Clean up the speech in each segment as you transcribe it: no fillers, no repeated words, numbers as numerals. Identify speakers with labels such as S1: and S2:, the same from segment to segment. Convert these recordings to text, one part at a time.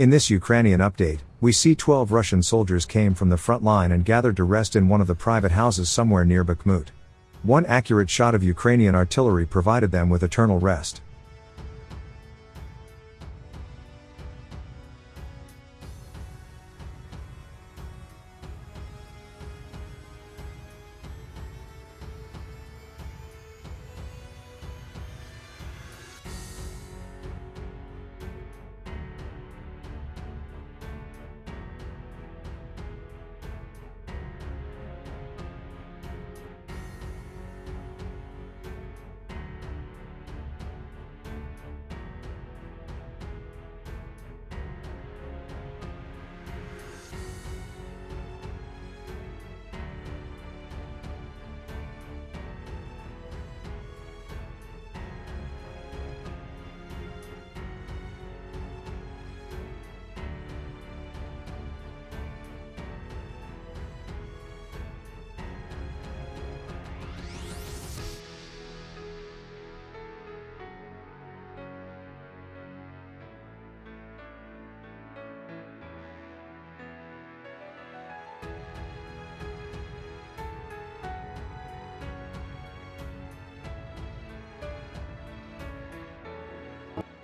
S1: In this Ukrainian update, we see 12 Russian soldiers came from the front line and gathered to rest in one of the private houses somewhere near Bakhmut. One accurate shot of Ukrainian artillery provided them with eternal rest.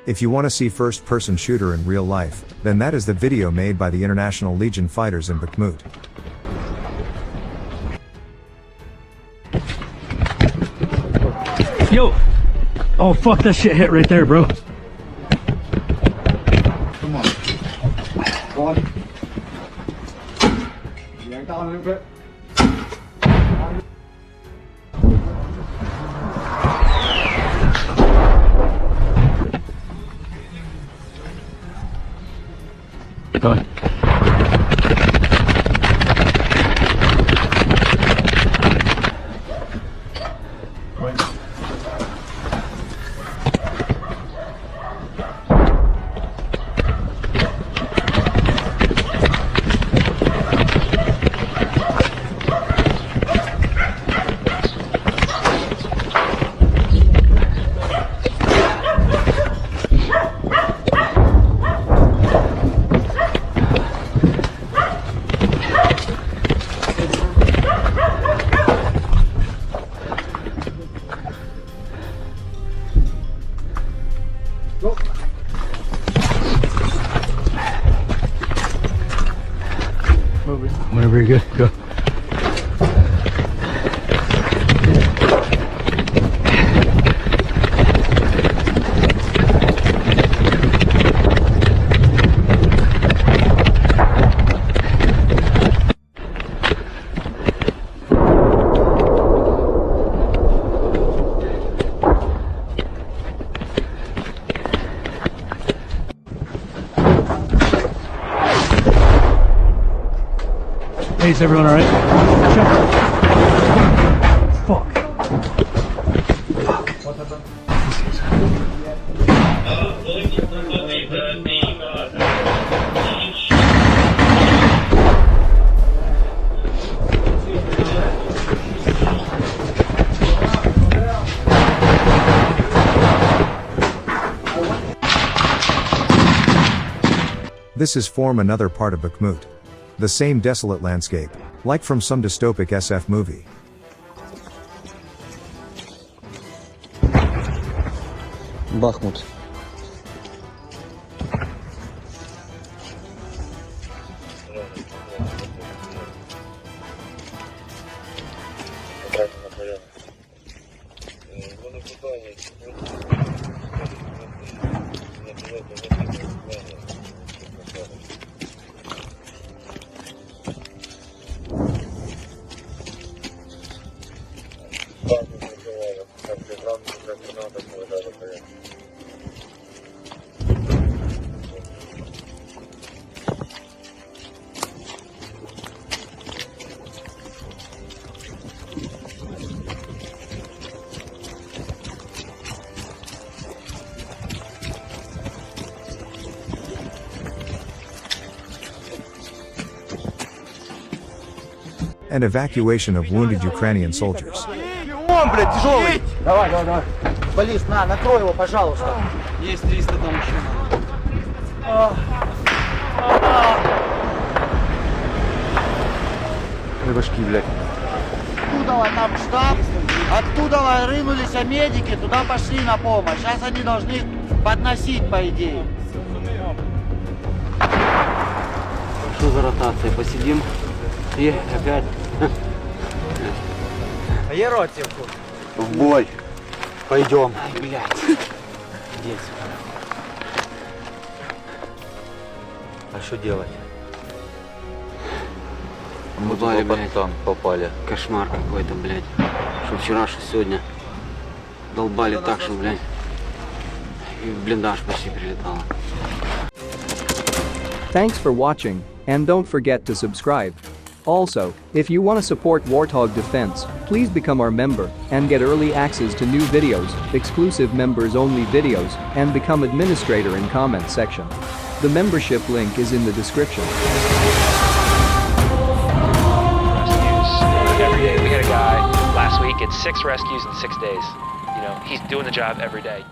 S1: If you want to see first-person shooter in real life, then that is the video made by the International Legion fighters in Bakhmut.
S2: Yo! Oh fuck, that shit hit right there, bro.
S3: Come on. Go on. Yank down a little bit.
S2: Go ahead. Whenever you're good, go. Hey, is everyone alright? Fuck. Fuck. What happened?
S1: This is from another part of Bakhmut. The same desolate landscape, like from some dystopic SF movie.
S4: Bakhmut.
S1: And evacuation of wounded Ukrainian soldiers.
S3: Он, блядь, тяжелый. Давай, давай, давай. Баллист, накрой его, пожалуйста. Есть 300 там еще. ебаные башки, блядь.
S5: Оттуда там штаб, оттуда рынулись медики, туда пошли на помощь. Сейчас они должны подносить, по идее. Что за ротация? Посидим и опять. А я ротивку. В бой. Пойдем. Ай, блядь. Здесь. А что делать?
S6: Мы
S5: Попали,
S6: туда
S5: блядь.
S6: под танк попали.
S5: Кошмар какой-то, блядь. Что вчера, что сегодня. Долбали так, что, блядь. И в блиндаж почти прилетало.
S7: Thanks for watching, and don't forget to subscribe. Also, if you want to support Warthog Defense, please become our member and get early access to new videos, exclusive members-only videos, and become administrator in comment section. The membership link is in the description.
S8: Rescues every day. We had a guy last week, it's 6 rescues in 6 days. You know, he's doing the job every day.